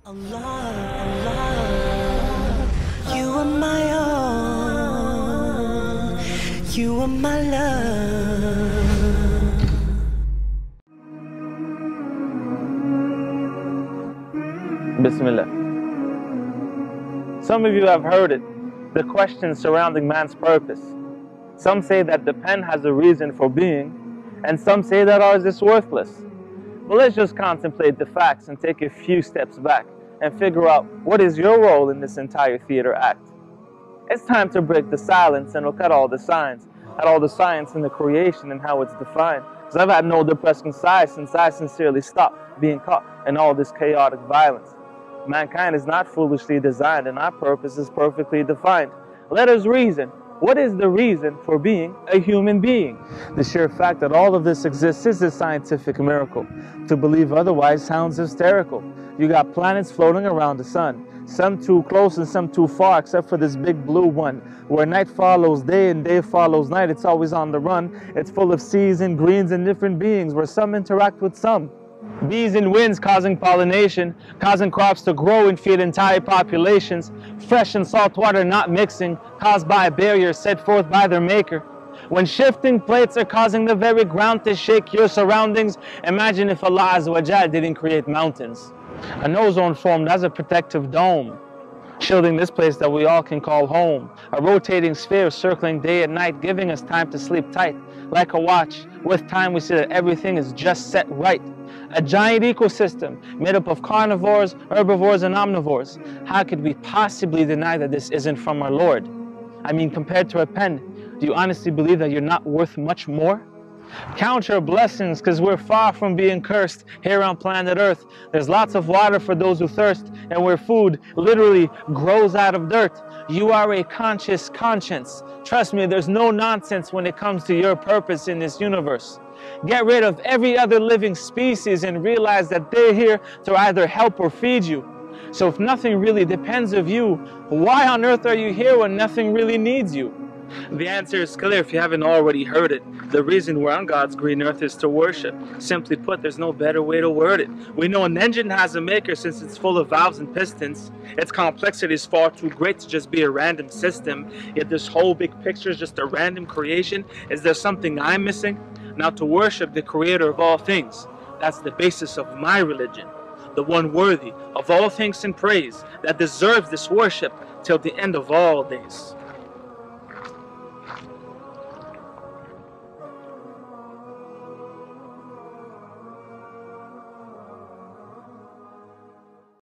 Allah, Allah, you are my all, you are my love. Bismillah. Some of you have heard it, the question surrounding man's purpose. Some say that the pen has a reason for being, and some say that ours is worthless. But let's just contemplate the facts and take a few steps back and figure out what is your role in this entire theater act. It's time to break the silence and look at all the signs, at all the science in the creation and how it's defined. Because I've had no depressing sigh since I sincerely stopped being caught in all this chaotic violence. Mankind is not foolishly designed, and our purpose is perfectly defined. Let us reason. What is the reason for being a human being? The sheer fact that all of this exists is a scientific miracle. To believe otherwise sounds hysterical. You got planets floating around the sun, some too close and some too far, except for this big blue one, where night follows day and day follows night. It's always on the run. It's full of seas and greens and different beings, where some interact with some. Bees and winds causing pollination, causing crops to grow and feed entire populations. Fresh and salt water not mixing, caused by a barrier set forth by their maker. When shifting plates are causing the very ground to shake your surroundings, imagine if Allah Azza wa Jal didn't create mountains. An ozone formed as a protective dome, shielding this place that we all can call home. A rotating sphere circling day and night, giving us time to sleep tight. Like a watch, with time we see that everything is just set right. A giant ecosystem made up of carnivores, herbivores, and omnivores. How could we possibly deny that this isn't from our Lord? I mean, compared to a pen, do you honestly believe that you're not worth much more? Count your blessings, because we're far from being cursed here on planet Earth. There's lots of water for those who thirst, and where food literally grows out of dirt. You are a conscious conscience. Trust me, there's no nonsense when it comes to your purpose in this universe. Get rid of every other living species and realize that they're here to either help or feed you. So if nothing really depends of you, why on earth are you here when nothing really needs you? The answer is clear if you haven't already heard it. The reason we're on God's green earth is to worship. Simply put, there's no better way to word it. We know an engine has a maker since it's full of valves and pistons. Its complexity is far too great to just be a random system. Yet this whole big picture is just a random creation. Is there something I'm missing? Now, to worship the creator of all things, that's the basis of my religion. The one worthy of all thanks and praise, that deserves this worship till the end of all days.